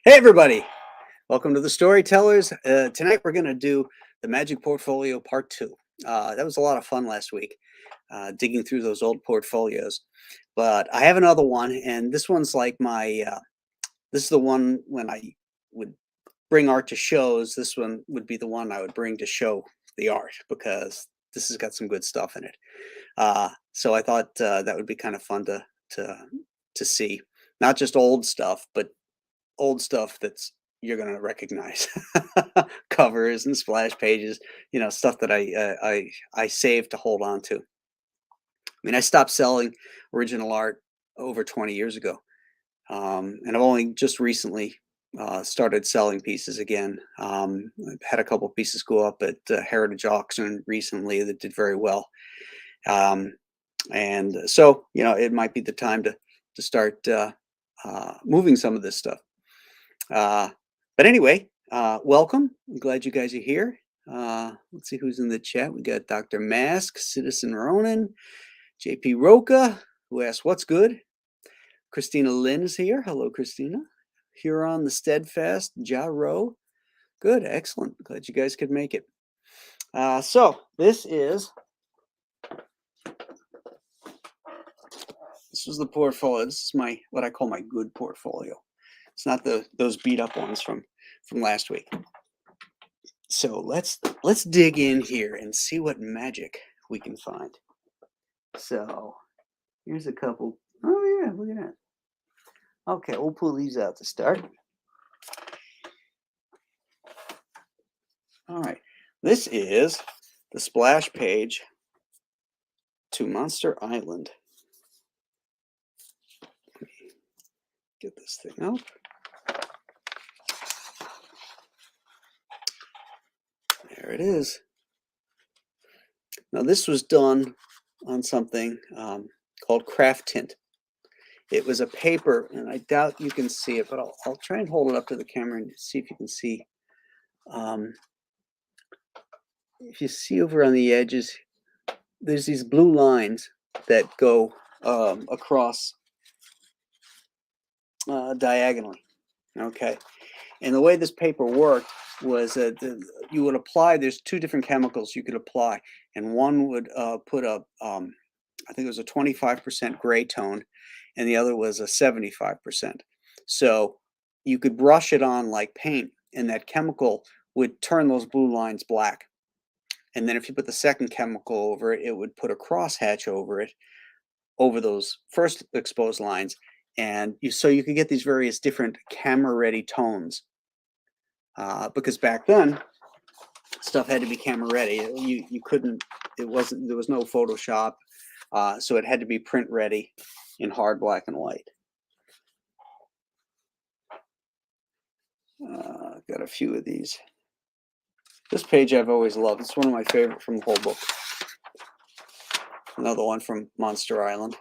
Hey everybody, welcome to the Storytellers. Tonight we're going to do the Magic Portfolio Part 2. That was a lot of fun last week, digging through those old portfolios. But I have another one, and this one's like this is the one when I would bring art to shows. This one would be the one I would bring to show the art because this has got some good stuff in it. So I thought that would be kind of fun to see. Not just old stuff, but old stuff that's you're gonna recognize. Covers and splash pages, stuff that I saved to hold on to. I mean, I stopped selling original art over 20 years ago, and I've only just recently started selling pieces again. I've had a couple pieces go up at Heritage Auction recently that did very well, um, and so it might be the time to start moving some of this stuff. Uh, but anyway, welcome. I'm glad you guys are here. Let's see who's in the chat. We got Dr. Mask, Citizen Ronan, JP Roca, who asked, "What's good?" Christina Lynn is here. Hello, Christina. Huron the Steadfast, Ja Rowe. Good, excellent. Glad you guys could make it. So this is the portfolio. This is what I call my good portfolio. It's not those beat up ones from last week. So let's dig in here and see what magic we can find. So here's a couple. Oh yeah, look at that. Okay, we'll pull these out to start. All right, this is the splash page to Monster Island. Let me get this thing up. There it is. Now this was done on something called craft tint. It was a paper, and I doubt you can see it, but I'll try and hold it up to the camera and see if you can see. If you see over on the edges, there's these blue lines that go across diagonally. Okay, and the way this paper worked was that you would apply. There's two different chemicals you could apply, and one would put a I think it was a 25% gray tone, and the other was a 75%. So you could brush it on like paint, and that chemical would turn those blue lines black. And then if you put the second chemical over it, it would put a crosshatch over it, over those first exposed lines. And so you could get these various different camera-ready tones. Because back then, stuff had to be camera-ready. You couldn't, there was no Photoshop. So it had to be print ready in hard black and white. Got a few of these. This page I've always loved. It's one of my favorite from the whole book. Another one from Monster Island.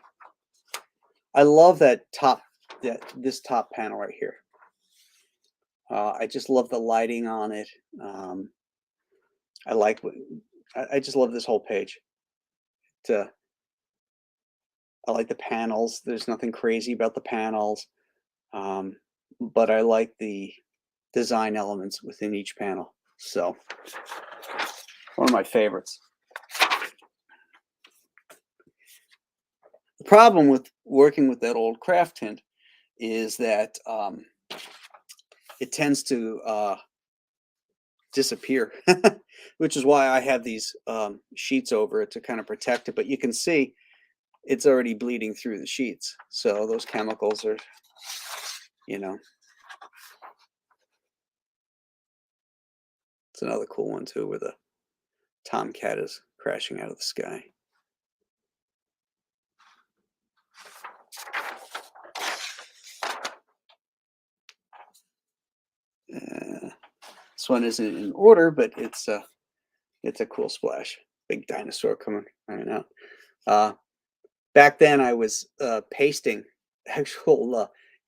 I love that this top panel right here. I just love the lighting on it. I just love this whole page. I like the panels. There's nothing crazy about the panels, but I like the design elements within each panel. So, one of my favorites. The problem with working with that old craft tint is that it tends to disappear, which is why I have these sheets over it to kind of protect it. But you can see it's already bleeding through the sheets. So those chemicals are, It's another cool one too, where the tomcat is crashing out of the sky. This one isn't in order, but it's a cool splash. Big dinosaur coming right out. Back then, I was pasting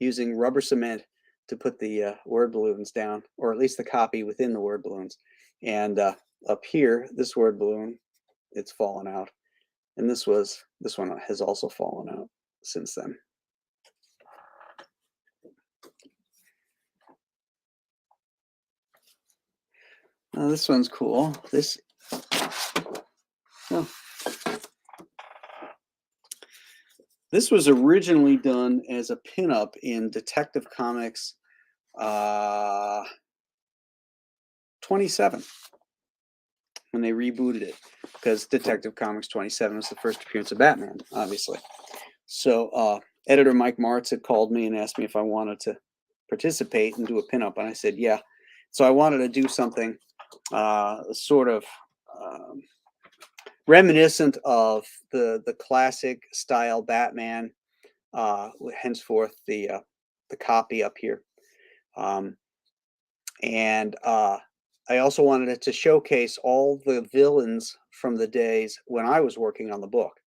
using rubber cement to put the word balloons down, or at least the copy within the word balloons. And up here, this word balloon, it's fallen out, and this one has also fallen out since then. Oh, this one's cool. Oh, this was originally done as a pinup in Detective Comics 27 when they rebooted it, because Detective Comics 27 was the first appearance of Batman, obviously. So editor Mike Martz had called me and asked me if I wanted to participate and do a pinup, and I said yeah. So I wanted to do something sort of reminiscent of the classic style Batman, henceforth the copy up here, and I also wanted it to showcase all the villains from the days when I was working on the book,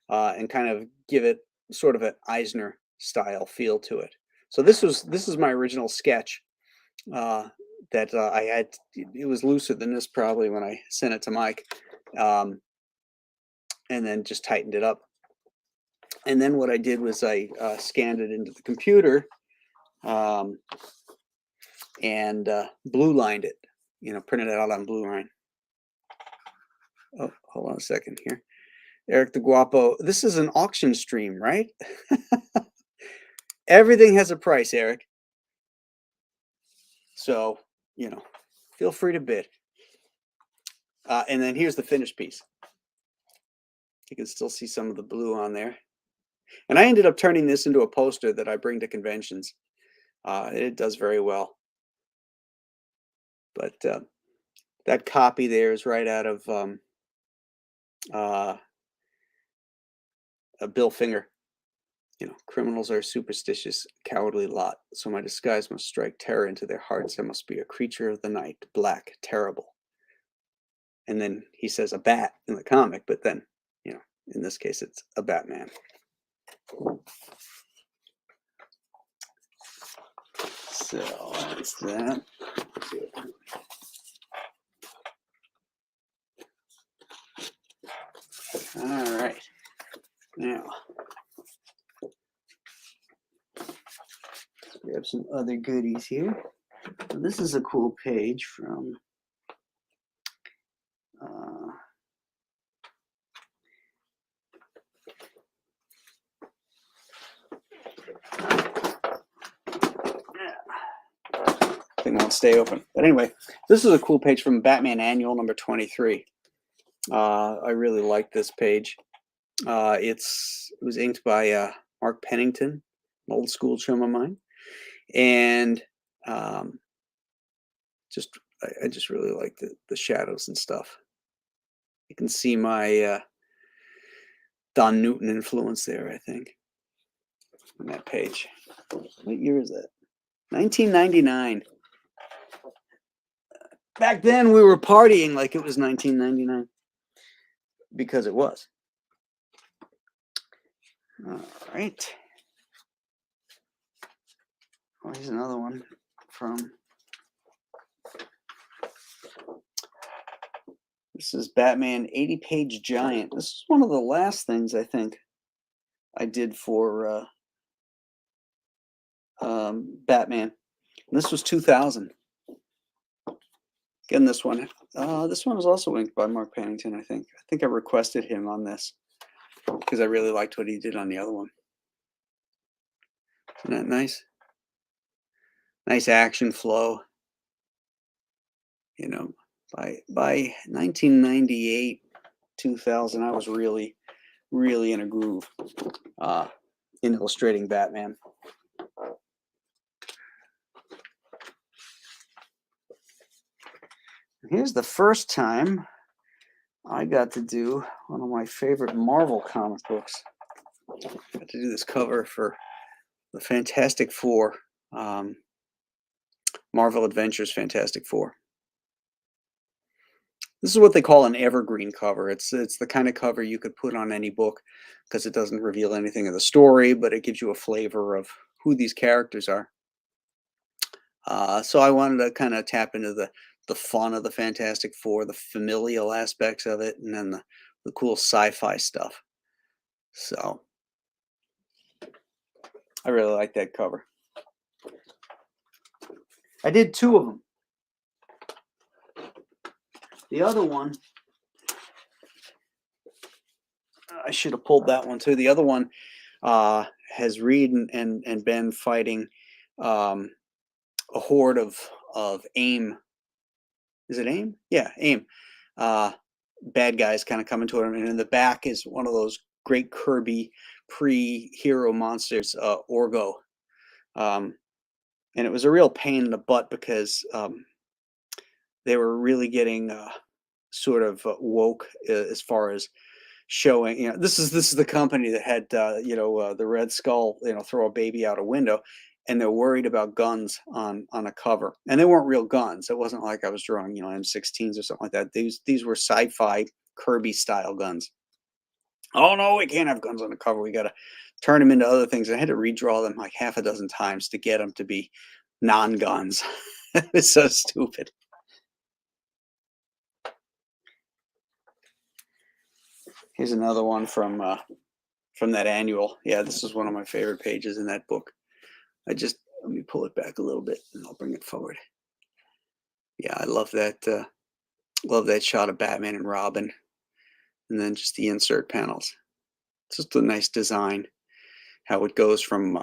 and kind of give it sort of an Eisner style feel to it. So this is my original sketch, that I had. It was looser than this probably when I sent it to Mike, um, and then just tightened it up. And then what I did was I scanned it into the computer, um, and blue lined it. Printed it out on blue line. Oh, hold on a second here. Eric the Guapo. This is an auction stream, right? Everything has a price, Eric. So, feel free to bid. And then here's the finished piece. You can still see some of the blue on there. And I ended up turning this into a poster that I bring to conventions. It does very well. But that copy there is right out of Bill Finger. Criminals are a superstitious, cowardly lot, so my disguise must strike terror into their hearts. I must be a creature of the night, black, terrible. And then he says a bat in the comic, but then, in this case, it's a Batman. So that's that. All right. Now, we have some other goodies here. So this is a cool page from thing won't stay open. But anyway, this is a cool page from Batman Annual number 23. I really like this page. It was inked by Mark Pennington, an old school chum of mine, and I just really like the shadows and stuff. You can see my Don Newton influence there, I think, on that page. What year is that? 1999. Back then, we were partying like it was 1999, because it was. All right. Oh, here's another one from. This is Batman 80-page giant. This is one of the last things I think I did for Batman. And this was 2000. Again, this one was also inked by Mark Pennington, I think. I think I requested him on this because I really liked what he did on the other one. Isn't that nice? Nice action flow. By 1998, 2000, I was really, really in a groove in illustrating Batman. Here's the first time I got to do one of my favorite Marvel comic books. I got to do this cover for the Fantastic Four, Marvel Adventures Fantastic Four. This is what they call an evergreen cover. It's the kind of cover you could put on any book because it doesn't reveal anything of the story, but it gives you a flavor of who these characters are. So I wanted to kind of tap into the fun of the Fantastic Four, the familial aspects of it, and then the cool sci-fi stuff. So I really like that cover. I did two of them. The other one, I should have pulled that one too. The other one has Reed and Ben fighting um, a horde of AIM. Is it AIM? Yeah, AIM. Uh, Bad guys kind of coming to him, and in the back is one of those great Kirby pre-hero monsters, Orgo. And it was a real pain in the butt because they were really getting sort of woke as far as showing. This is the company that had the Red Skull throw a baby out a window, and they're worried about guns on a cover, and they weren't real guns. It wasn't like I was drawing M16s or something like that. These were sci-fi Kirby style guns. Oh no, we can't have guns on the cover. We got to turn them into other things. I had to redraw them like half a dozen times to get them to be non-guns. It's so stupid. Here's another one from that annual. Yeah, this is one of my favorite pages in that book. Let me pull it back a little bit and I'll bring it forward. Yeah, I love that. Love that shot of Batman and Robin, and then just the insert panels. It's just a nice design. How it goes from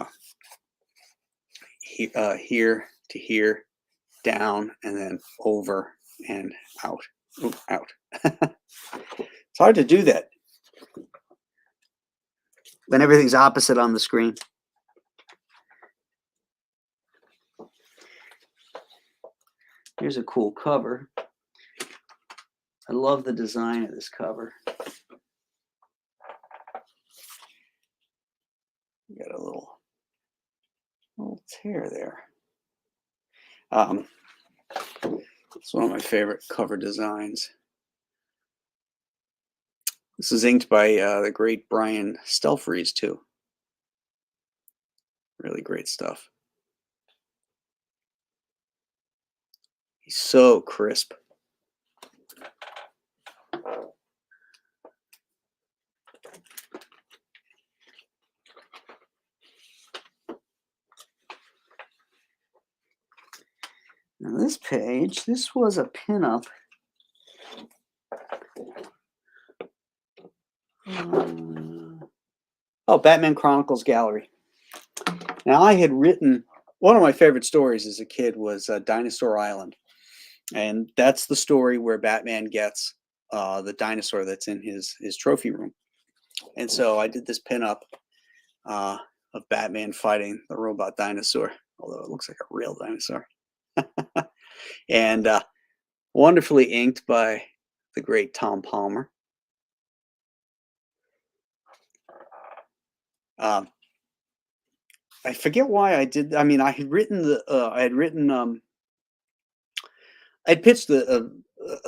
here to here, down, and then over and out. Ooh, out. It's hard to do that when everything's opposite on the screen. Here's a cool cover. I love the design of this cover. You got a little tear there. It's one of my favorite cover designs. This is inked by the great Brian Stelfreeze too. Really great stuff. He's so crisp. Now this page, this was a pinup. Batman Chronicles Gallery. Now I had written, one of my favorite stories as a kid was Dinosaur Island. And that's the story where Batman gets the dinosaur that's in his trophy room. And so I did this pinup of Batman fighting the robot dinosaur, although it looks like a real dinosaur. And wonderfully inked by the great Tom Palmer. I forget why I did. I mean, I had written I'd pitched a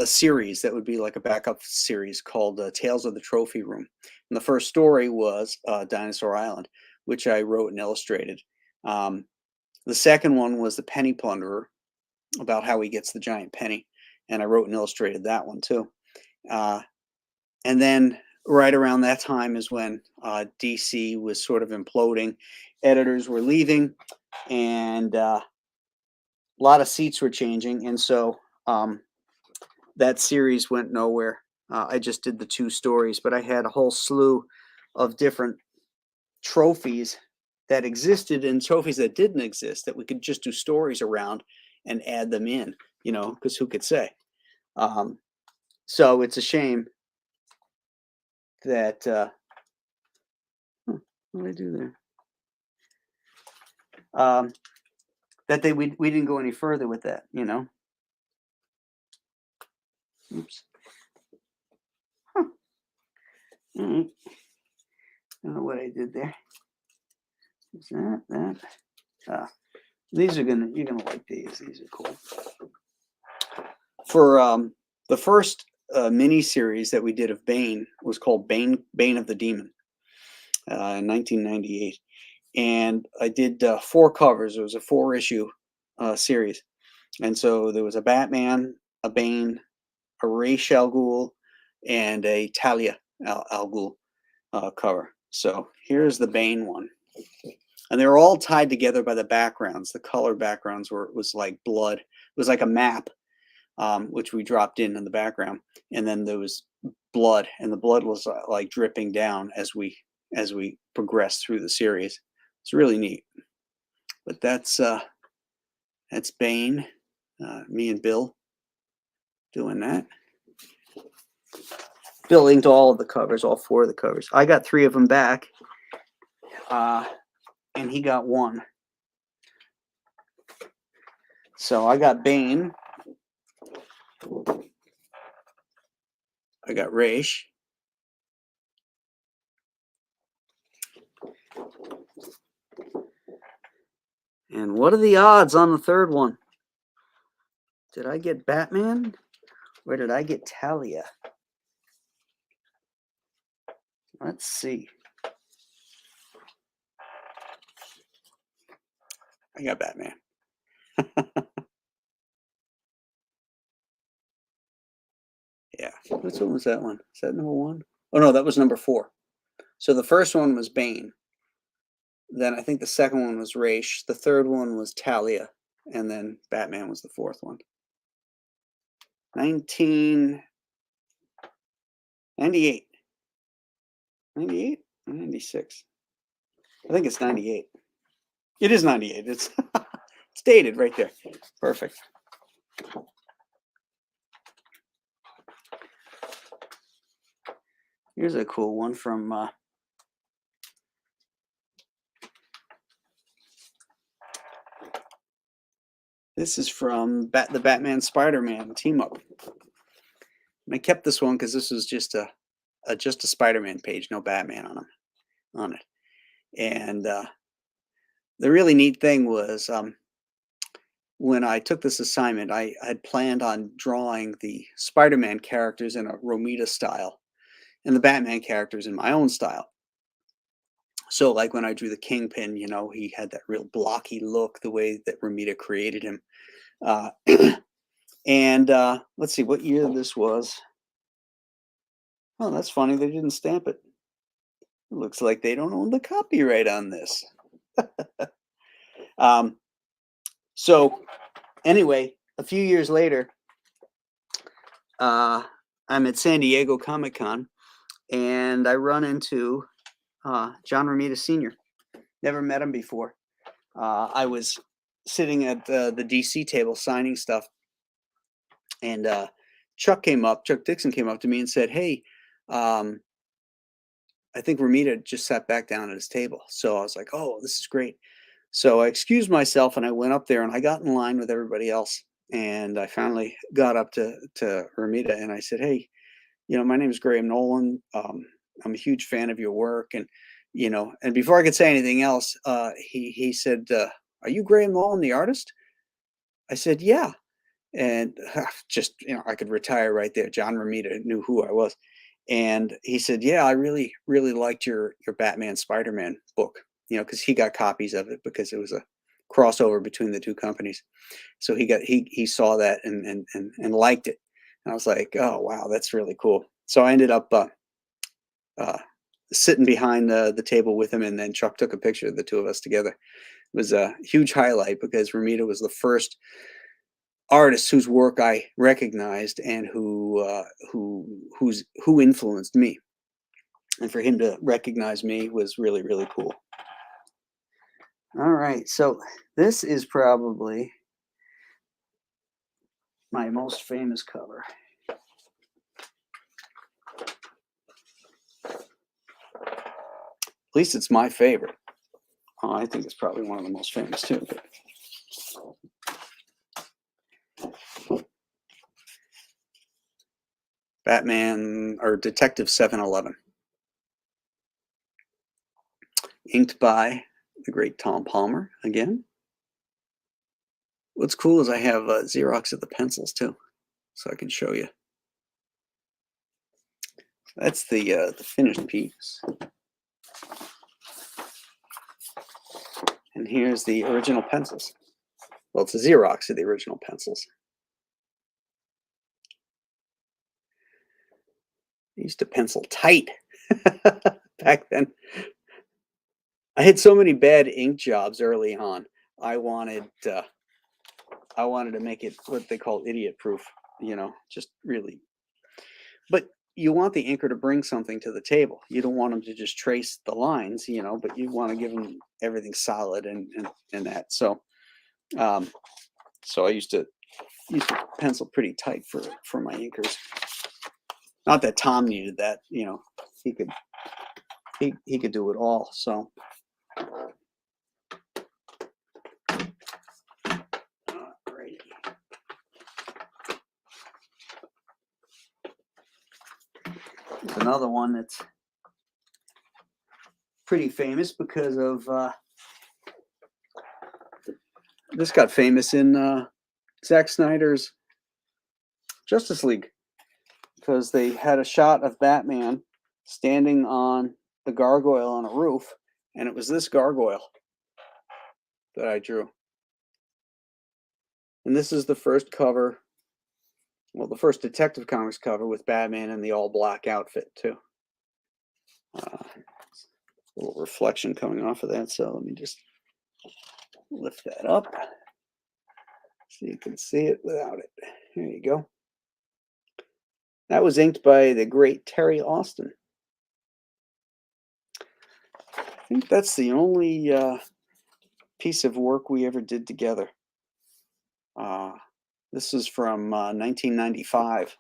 series that would be like a backup series called Tales of the Trophy Room. And the first story was Dinosaur Island, which I wrote and illustrated. The second one was The Penny Plunderer, about how he gets the giant penny. And I wrote and illustrated that one too. And then right around that time is when DC was sort of imploding. Editors were leaving, and a lot of seats were changing. And so that series went nowhere. I just did the 2 stories, but I had a whole slew of different trophies that existed and trophies that didn't exist that we could just do stories around and add them in, because who could say? So it's a shame that what did I do there? That we didn't go any further with that, Oops. Huh. All right. I don't know what I did there. Is that? These are you're gonna like these. These are cool. For the first mini series that we did of Bane was called Bane of the Demon in 1998, and I did 4 covers. It was a 4-issue series, and so there was a Batman, a Bane, a Ra's al Ghul, and a Talia al Ghul cover. So here's the Bane one, and they were all tied together by the backgrounds. The color backgrounds was like blood. It was like a map which we dropped in the background, and then there was blood, and the blood was like dripping down as we progressed through the series. It's really neat. But that's Bane, me and Bill doing that. Bill inked all of the covers, all 4 of the covers. I got 3 of them back, and he got 1. So I got Bane. I got Raish. And what are the odds on the 3rd one? Did I get Batman? Or did I get Talia? Let's see. I got Batman. Yeah. Which one was that one? Is that number 1? Oh, no, that was number 4. So the first one was Bane. Then I think the second one was Raish. The third one was Talia. And then Batman was the 4th one. 1998. 98 or 96? I think it's 98. It is 98. It's it's dated right there. Perfect. Here's a cool one from this is from the Batman Spider-Man team up. And I kept this one because this was just a Spider-Man page, no Batman on it. And the really neat thing was when I took this assignment, I had planned on drawing the Spider-Man characters in a Romita style and the Batman characters in my own style. So like when I drew the Kingpin, you know, he had that real blocky look, the way that Romita created him. And let's see what year this was. Oh, that's funny. They didn't stamp it. It looks like they don't own the copyright on this. So anyway, a few years later, I'm at San Diego Comic-Con, and I run into John Romita Sr. Never met him before. I was sitting at the DC table signing stuff, and Chuck Dixon came up to me and said, "Hey, I think Romita just sat back down at his table." So I was like, "Oh, this is great." So I excused myself and I went up there and I got in line with everybody else. And I finally got up to Romita and I said, "Hey, you know, my name is Graham Nolan. I'm a huge fan of your work." And, you know, and before I could say anything else, he said, "Are you Graham Nolan, the artist?" I said, "Yeah." And just, you know, I could retire right there. John Romita knew who I was. And he said, "Yeah, I really, really liked your Batman Spider-Man book," you know, because he got copies of it because it was a crossover between the 2 companies. So he saw that and liked it. And I was like, "Oh, wow, that's really cool." So I ended up sitting behind the table with him, and then Chuck took a picture of the 2 of us together. It was a huge highlight because Romita was the first artist whose work I recognized and who influenced me. And for him to recognize me was really, really cool. All right, so this is probably my most famous cover. At least it's my favorite. Oh, I think it's probably one of the most famous too. Batman or Detective 711. Inked by the great Tom Palmer again. What's cool is I have Xerox of the pencils too, so I can show you. That's the finished piece. And here's the original pencils. Well, it's a Xerox of the original pencils. I used to pencil tight back then. I had so many bad ink jobs early on. I wanted to make it what they call idiot proof. just really. But you want the inker to bring something to the table. You don't want them to just trace the lines, but you want to give them everything solid and that. Um, so I used to pencil pretty tight for my inkers. Not that Tom needed that, he could he could do it all. So alrighty. There's another one that's pretty famous because of this got famous in Zack Snyder's Justice League, because they had a shot of Batman standing on the gargoyle on a roof, and it was this gargoyle that I drew. And this is the first cover, well, the first Detective Comics cover with Batman in the all-black outfit, too. A little reflection coming off of that, so let me just lift that up so you can see it without it. There you go. That was inked by the great Terry Austin. I think that's the only piece of work we ever did together. This is from 1995.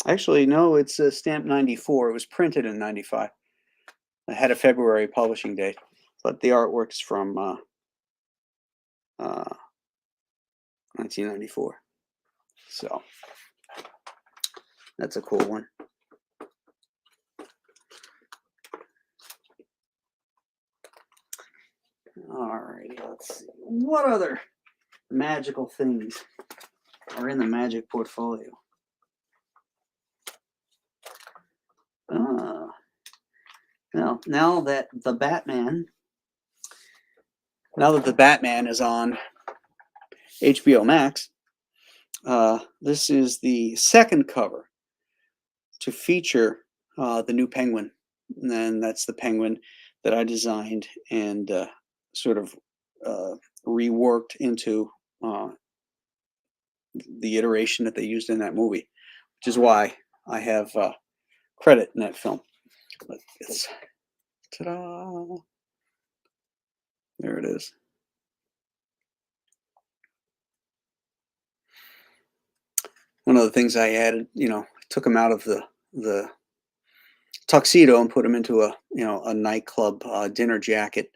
Actually, no, it's stamped 94. It was printed in 95. I had a February publishing date, but the artwork's from 1994. So that's a cool one. Alrighty, let's see. What other magical things are in the magic portfolio? Now that the Batman is on HBO Max, this is the second cover to feature the new Penguin. And then that's the Penguin that I designed and sort of reworked into the iteration that they used in that movie, which is why I have credit in that film. But it's, ta-da! There it is. One of the things I added, took him out of the tuxedo and put him into a nightclub dinner jacket,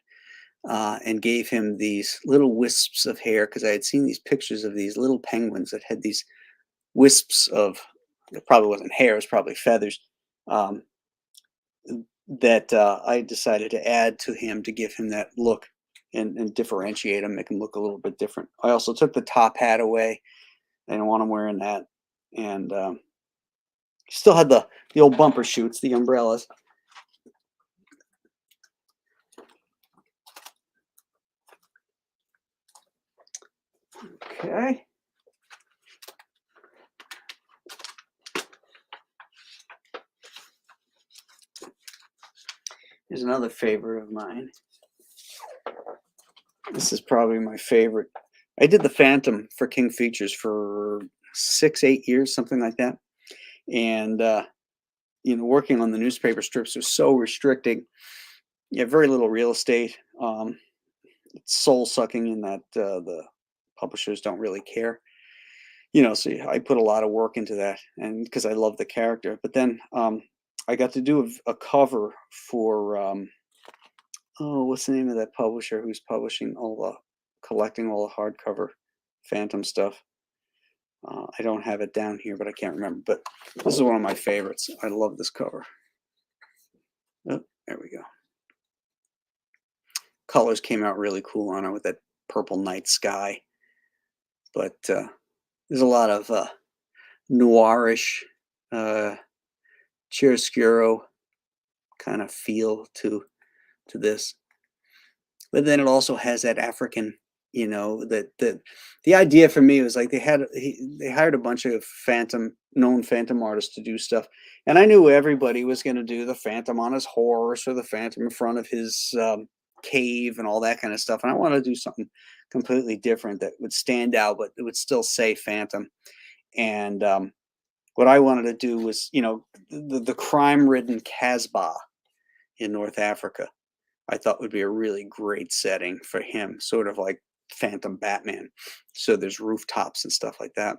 and gave him these little wisps of hair, because I had seen these pictures of these little penguins that had these wisps of, it probably wasn't hair, it was probably feathers, that I decided to add to him to give him that look and differentiate him, make him look a little bit different. I also took the top hat away. I didn't want him wearing that. And still had the old bumper shoots, the umbrellas. Okay. Here's another favorite of mine. This is probably my favorite. I did the Phantom for King Features for 6-8 years, something like that. And working on the newspaper strips was so restricting. You have very little real estate. It's soul sucking in that the publishers don't really care. So I put a lot of work into that, and because I love the character. But then I got to do a cover for what's the name of that publisher who's collecting all the hardcover Phantom stuff? I don't have it down here, but I can't remember. But this is one of my favorites. I love this cover. Oh, there we go. Colors came out really cool on it with that purple night sky. But there's a lot of noirish, chiaroscuro kind of feel to this. But then it also has that African, that the idea for me was like they hired a bunch of known Phantom artists to do stuff, and I knew everybody was going to do the Phantom on his horse or the Phantom in front of his cave and all that kind of stuff. And I want to do something completely different that would stand out, but it would still say Phantom. And what I wanted to do was, the crime-ridden Casbah in North Africa. I thought would be a really great setting for him, sort of like Phantom Batman. So there's rooftops and stuff like that.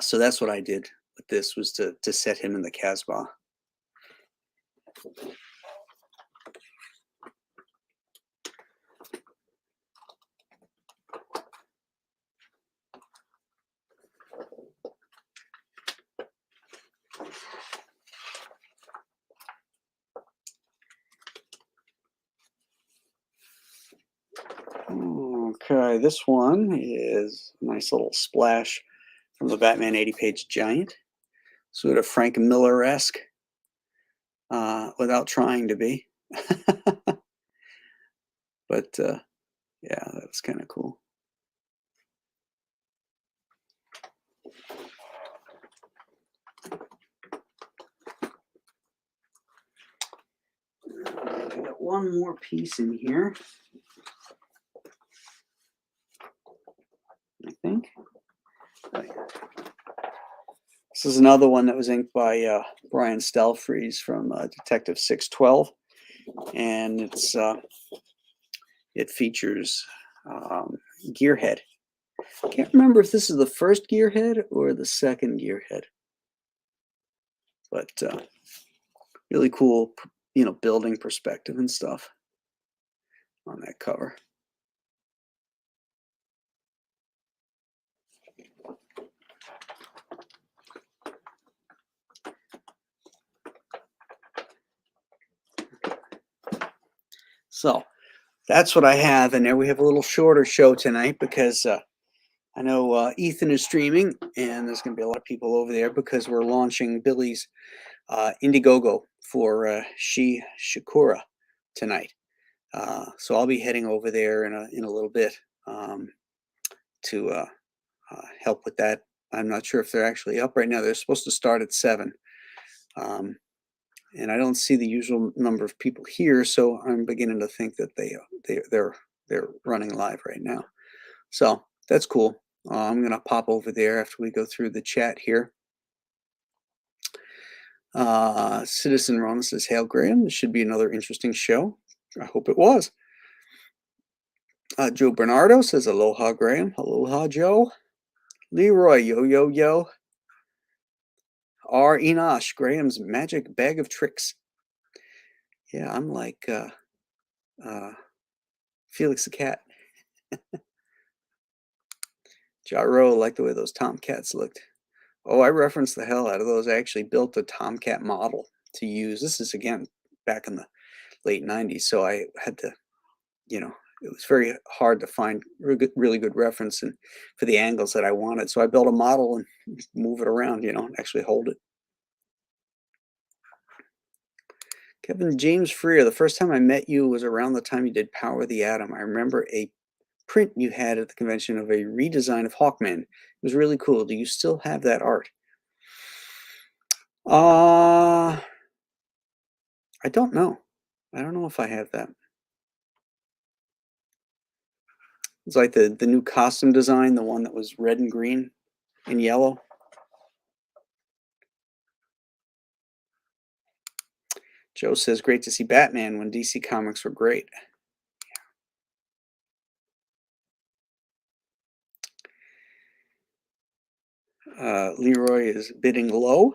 So that's what I did with this, was to set him in the Casbah. Okay, this one is a nice little splash from the Batman 80-page giant, sort of Frank Miller-esque, without trying to be. But yeah, that was kind of cool. I got one more piece in here, I think. Oh, yeah. This is another one that was inked by Brian Stelfreeze from Detective 612, and it features Gearhead. I can't remember if this is the first Gearhead or the second Gearhead, but really cool, building perspective and stuff on that cover. So that's what I have in there. We have a little shorter show tonight because I know Ethan is streaming, and there's going to be a lot of people over there because we're launching Billy's Indiegogo for Shikura tonight. So I'll be heading over there in a little bit to help with that. I'm not sure if they're actually up right now. They're supposed to start at 7. And I don't see the usual number of people here, so I'm beginning to think that they're running live right now. So that's cool. I'm gonna pop over there after we go through the chat here. Citizen Rona says, "Hail Graham, this should be another interesting show." I hope it was. Joe Bernardo says, "Aloha Graham." Aloha Joe. Leroy, yo yo yo. R. Enosh, Graham's magic bag of tricks. Yeah, I'm like Felix the cat. Jaro, like the way those Tomcats looked. Oh, I referenced the hell out of those. I actually built a Tomcat model to use. This is, again, back in the late 90s, so I had to, it was very hard to find really good reference and for the angles that I wanted. So I built a model and move it around, and actually hold it. Kevin James Freer, the first time I met you was around the time you did Power of the Atom. I remember a print you had at the convention of a redesign of Hawkman. It was really cool. Do you still have that art? I don't know. I don't know if I have that. It's like the new costume design, the one that was red and green and yellow. Joe says, "Great to see Batman when DC Comics were great." Leroy is bidding low,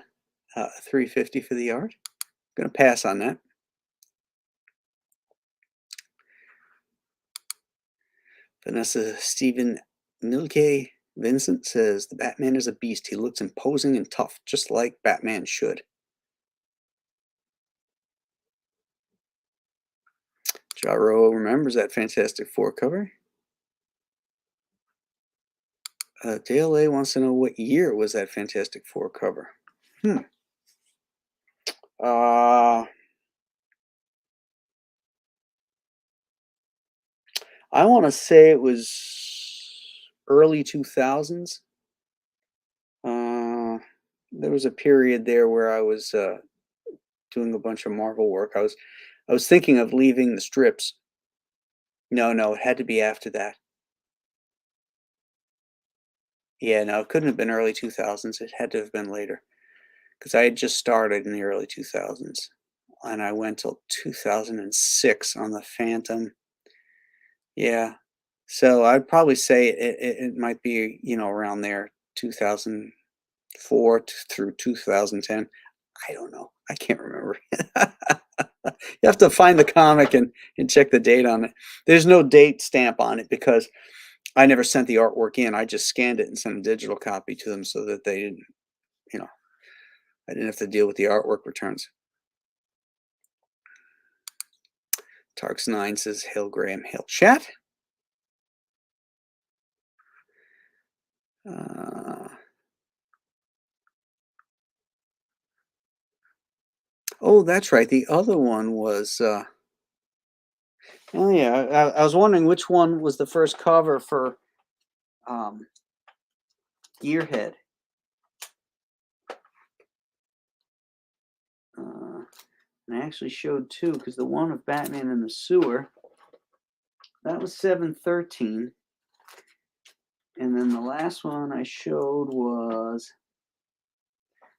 $350 for the art. I'm going to pass on that. Vanessa Stephen Nilke Vincent says, "The Batman is a beast. He looks imposing and tough, just like Batman should." Jaro remembers that Fantastic Four cover. DLA wants to know what year was that Fantastic Four cover. I want to say it was early 2000s. There was a period there where I was doing a bunch of Marvel work. I was I was thinking of leaving the strips. No, no, it had to be after that. Yeah, no, it couldn't have been early 2000s. It had to have been later because I had just started in the early 2000s, and I went till 2006 on the Phantom. Yeah. So I'd probably say it might be, around there, 2004 through 2010. I don't know. I can't remember. You have to find the comic and check the date on it. There's no date stamp on it because I never sent the artwork in. I just scanned it and sent a digital copy to them so that they didn't, you know, I didn't have to deal with the artwork returns. Tarks9 says, Hail Graham, hail chat. Uh, oh, that's right. The other one was, oh yeah, I was wondering which one was the first cover for um, Gearhead. And I actually showed two because the one of Batman in the sewer, that was 713. And then the last one I showed was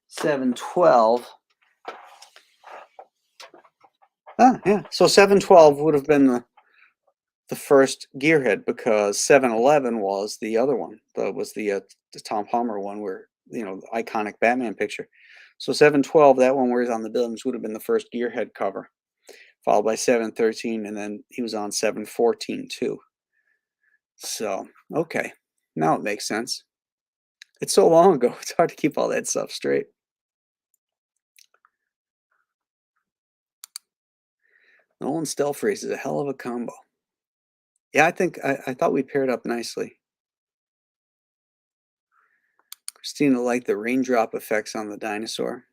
712. Ah, yeah. So 712 would have been the first Gearhead because 711 was the other one. That was the Tom Palmer one where, the iconic Batman picture. So 712, that one where he's on the buildings, would have been the first Gearhead cover, followed by 713, and then he was on 714 too. So, okay. Now it makes sense. It's so long ago, it's hard to keep all that stuff straight. Nolan Stelfreeze is a hell of a combo. Yeah, I thought we paired up nicely. Christina liked the raindrop effects on the dinosaur.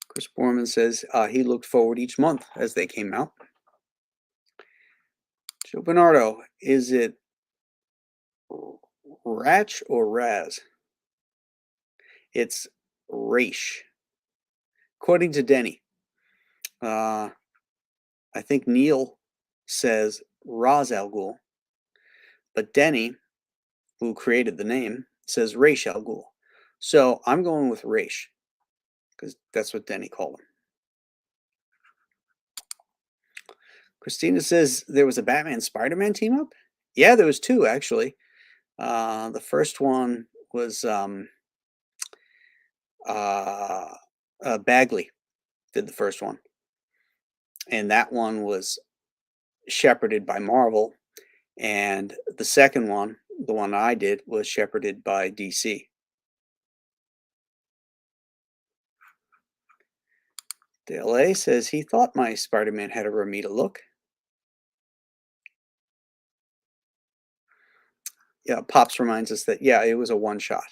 Chris Borman says he looked forward each month as they came out. Joe Bernardo, is it Ratch or Raz? It's Raish. According to Denny, I think Neil says Raz Al Ghul, but Denny, who created the name, says Raish Al Ghul. So I'm going with Raish because that's what Denny called him. Christina says there was a Batman Spider-Man team up. Yeah, there was two actually. The first one was Bagley did the first one, and that one was shepherded by Marvel. And the second one, the one I did, was shepherded by DC. Dale A says he thought my Spider-Man had a Ramita look. Yeah, Pops reminds us that, yeah, it was a one-shot.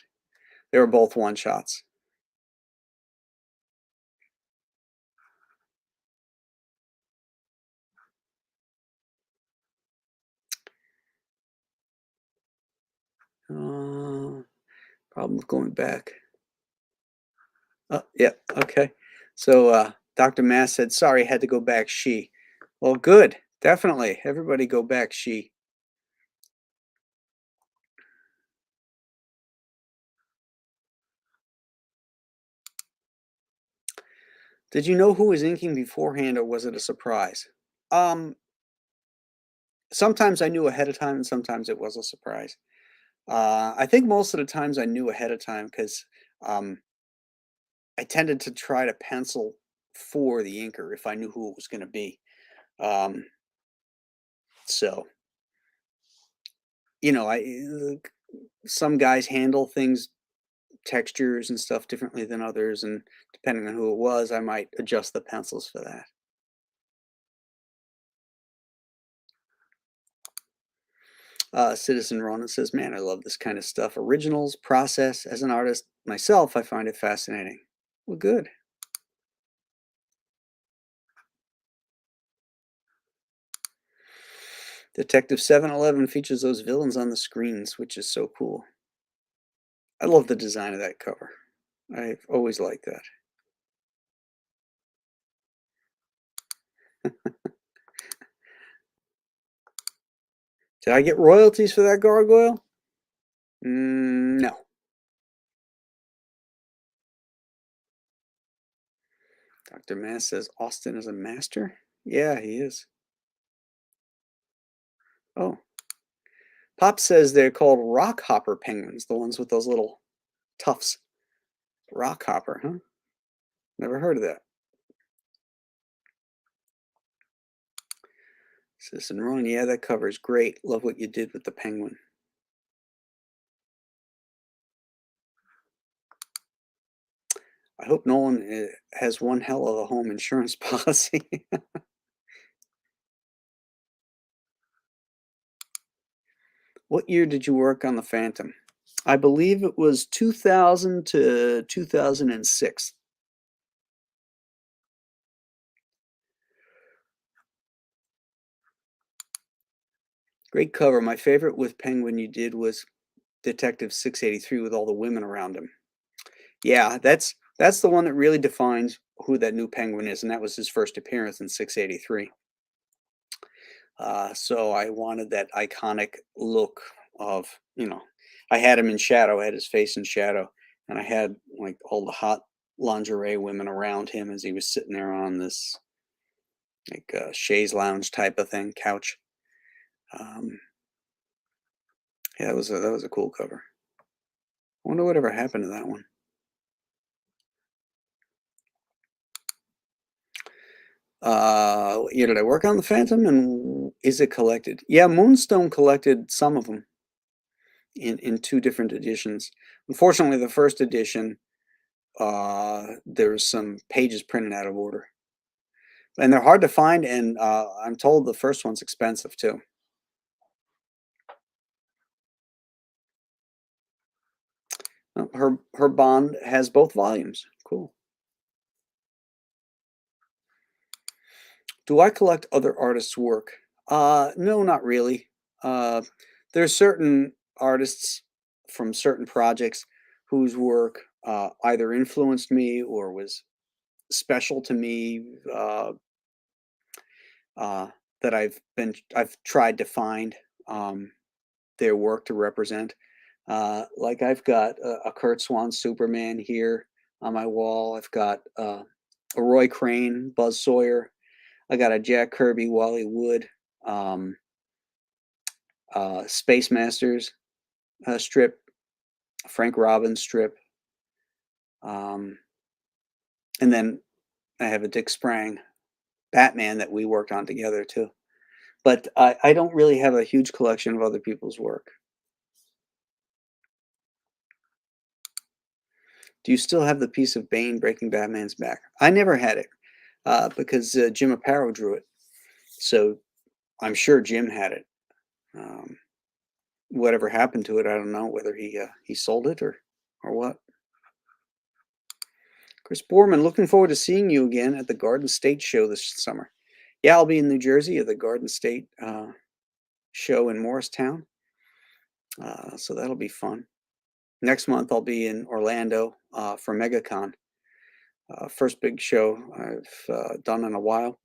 They were both one-shots. Problem with going back. Oh, yeah, okay. So Dr. Mass said, sorry, had to go back she. Well, good. Definitely. Everybody go back she. Did you know who was inking beforehand or was it a surprise? Um, Sometimes I knew ahead of time and sometimes it was a surprise. I think most of the times I knew ahead of time because um, I tended to try to pencil for the inker if I knew who it was going to be. Um, so, some guys handle things, textures and stuff differently than others. And depending on who it was, I might adjust the pencils for that. Citizen Ronan says, man, I love this kind of stuff. Originals, process. As an artist myself, I find it fascinating. Well, good. Detective 711 features those villains on the screens, which is so cool. I love the design of that cover. I've always liked that. Did I get royalties for that gargoyle? No. Dr. Mass says Austin is a master? Yeah, he is. Oh. Pop says they're called rock hopper penguins, the ones with those little tufts. Rock hopper, huh? Never heard of that. Citizen Ron, yeah, that cover is great. Love what you did with the penguin. I hope Nolan has one hell of a home insurance policy. What year did you work on the Phantom? I believe it was 2000 to 2006. Great cover. My favorite with Penguin you did was Detective 683 with all the women around him. Yeah, that's the one that really defines who that new Penguin is, and that was his first appearance in 683. So I wanted that iconic look of, I had him in shadow, I had his face in shadow, and I had like all the hot lingerie women around him as he was sitting there on this like chaise lounge type of thing, couch. Um, yeah, that was a cool cover. I wonder whatever happened to that one. What year did I work on the Phantom, and is it collected? Yeah, Moonstone collected some of them in two different editions. Unfortunately, the first edition, there's some pages printed out of order, and they're hard to find. And I'm told the first one's expensive too. Her bond has both volumes. Cool. Do I collect other artists' work? No, not really. Uh, there's certain artists from certain projects whose work either influenced me or was special to me, uh, that I've tried to find their work to represent. Like I've got a Kurt Swan Superman here on my wall. I've got a Roy Crane, Buzz Sawyer. I got a Jack Kirby, Wally Wood, um, Space Masters strip, Frank Robbins strip, um, and then I have a Dick Sprang Batman that we worked on together too. But I don't really have a huge collection of other people's work. Do you still have the piece of Bane breaking Batman's back? I never had it because Jim Aparo drew it. So I'm sure Jim had it. Um, whatever happened to it, I don't know whether he sold it or what. Chris Borman, looking forward to seeing you again at the Garden State show this summer. Yeah, I'll be in New Jersey at the Garden State show in Morristown. So that'll be fun. Next month, I'll be in Orlando for MegaCon. First big show I've done in a while.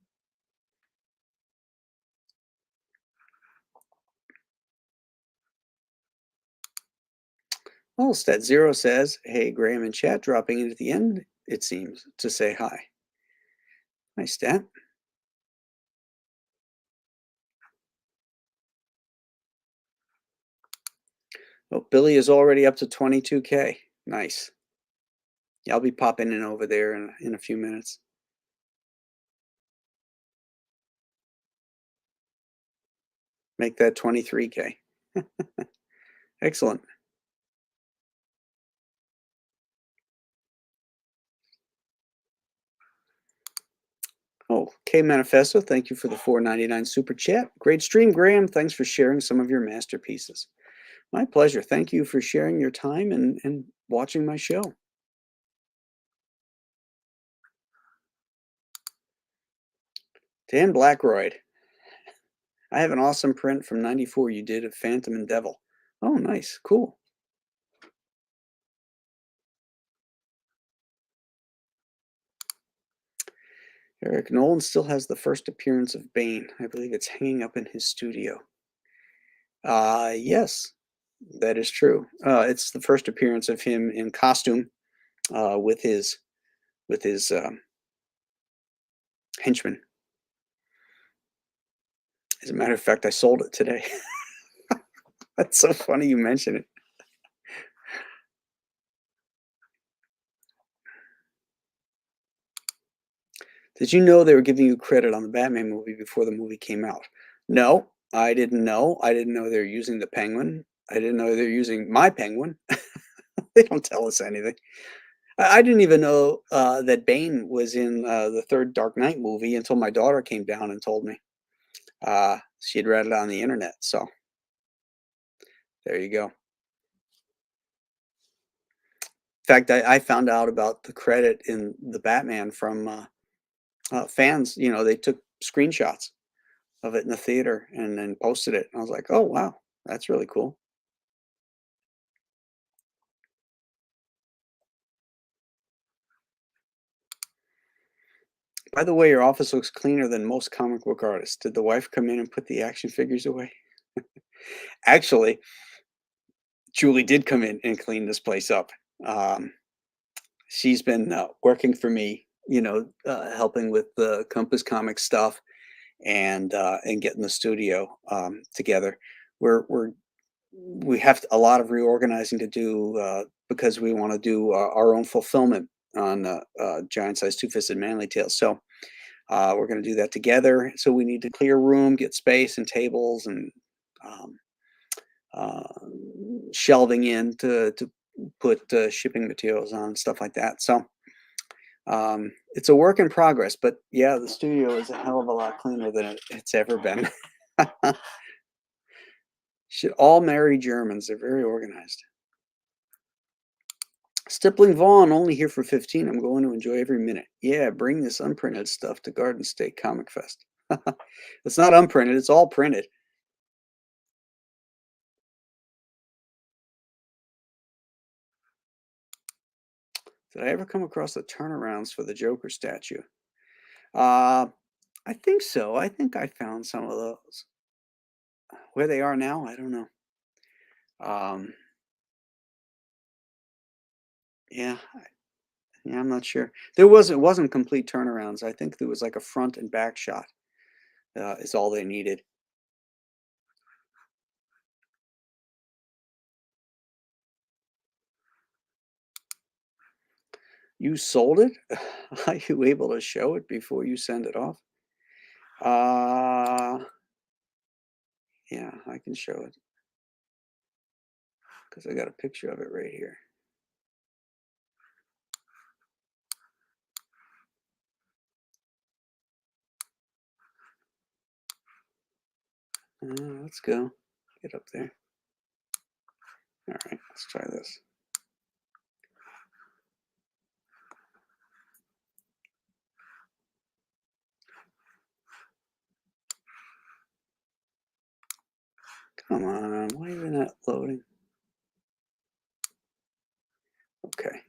Well, Stat Zero says, "Hey, Graham and chat dropping in at the end, it seems, to say hi." Nice, Stat. Oh, Billy is already up to 22K. Nice. Yeah, I'll be popping in over there in a few minutes. Make that 23K. Excellent. Oh, K Manifesto, thank you for the 4.99 super chat. Great stream, Graham. Thanks for sharing some of your masterpieces. My pleasure. Thank you for sharing your time and watching my show. Dan Blackroyd, I have an awesome print from '94 you did of Phantom and Devil. Oh, nice. Cool. Eric Nolan still has the first appearance of Bane. I believe it's hanging up in his studio. Yes, that is true. It's the first appearance of him in costume with his henchman. As a matter of fact, I sold it today. That's so funny you mention it. Did you know they were giving you credit on the Batman movie before the movie came out? No, I didn't know. I didn't know they were using the Penguin. I didn't know they were using my Penguin. They don't tell us anything. I didn't even know that Bane was in the third Dark Knight movie until my daughter came down and told me. She had read it on the internet. So there you go. In fact, I found out about the credit in the Batman from fans. You know, they took screenshots of it in the theater and then posted it. I was like, oh, wow, that's really cool. By the way, your office looks cleaner than most comic book artists. Did the wife come in and put the action figures away? Actually, Julie did come in and clean this place up. Um, she's been working for me, helping with the Compass Comics stuff and getting the studio together. We're we have a lot of reorganizing to do because we want to do our own fulfillment on Giant Size Two Fisted Manly Tales. So we're going to do that together. So we need to clear room, get space and tables and um, uh, shelving in to put shipping materials on, stuff like that. So it's a work in progress, but yeah, the studio is a hell of a lot cleaner than it's ever been. Should all marry Germans. They're very organized. Stippling Vaughn, only here for 15. I'm going to enjoy every minute. Yeah, bring this unprinted stuff to Garden State Comic Fest. It's not unprinted, it's all printed. Did I ever come across the turnarounds for the Joker statue? Uh, I think so. I think I found some of those. Where they are now, I don't know. Um, yeah, yeah, I'm not sure. It wasn't complete turnarounds. I think there was like a front and back shot. Is all they needed. You sold it? Are you able to show it before you send it off? Uh, yeah, I can show it because I got a picture of it right here. Let's go. Get up there. All right, let's try this. Come on, why is it not loading? Okay.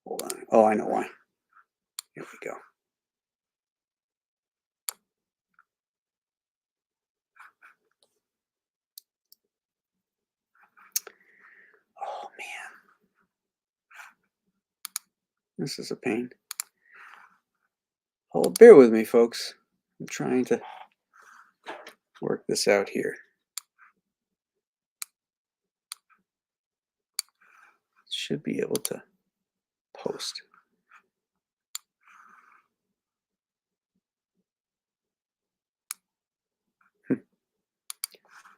Hold on. Oh, I know why. Here we go. Oh man, this is a pain. Oh, bear with me, folks. I'm trying to work this out here. Should be able to post.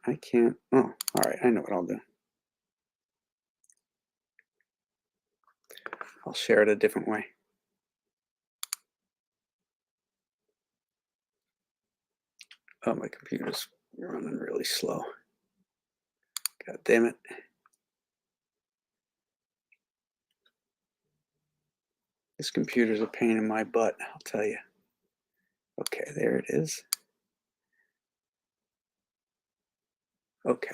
I can't. Oh, all right. I know what I'll do. I'll share it a different way. Oh, my computer's running really slow. God damn it. This computer's a pain in my butt, I'll tell you. Okay, there it is. Okay,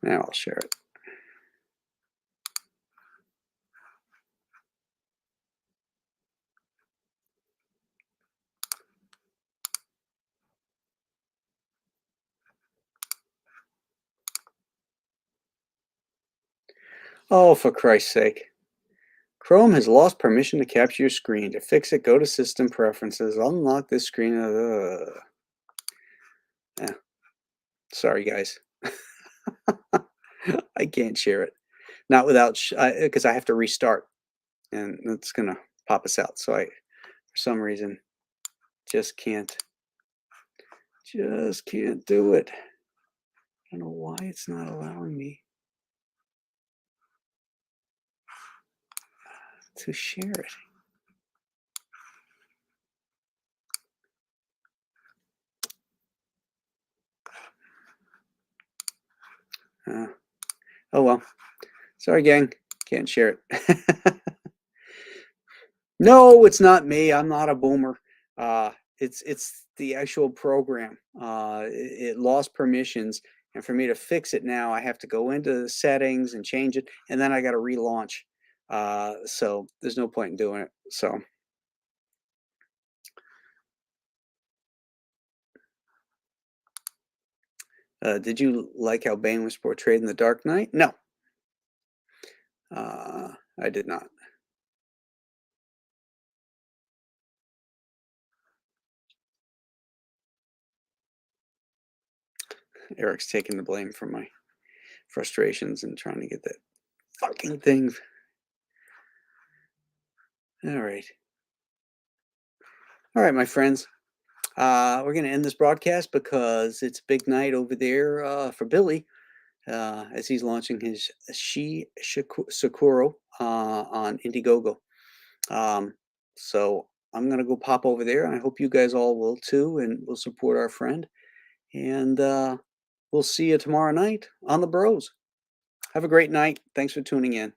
now I'll share it. Oh, for Christ's sake. Chrome has lost permission to capture your screen. To fix it, go to System Preferences, unlock this screen. Yeah, sorry, guys. I can't share it. Not without, because I have to restart, and it's going to pop us out. So for some reason, just can't do it. I don't know why it's not allowing me to share it. Oh well. Sorry, gang. Can't share it. No, it's not me. I'm not a boomer. Uh, it's the actual program. It lost permissions, and for me to fix it now, I have to go into the settings and change it, and then I got to relaunch. So there's no point in doing it. So, did you like how Bane was portrayed in The Dark Knight? No, I did not. Eric's taking the blame for my frustrations and trying to get that fucking thing. All right. All right, my friends. We're going to end this broadcast because it's a big night over there for Billy as he's launching his Sakura on Indiegogo. So I'm going to go pop over there, and I hope you guys all will too, and we'll support our friend. And we'll see you tomorrow night on the Bros. Have a great night. Thanks for tuning in.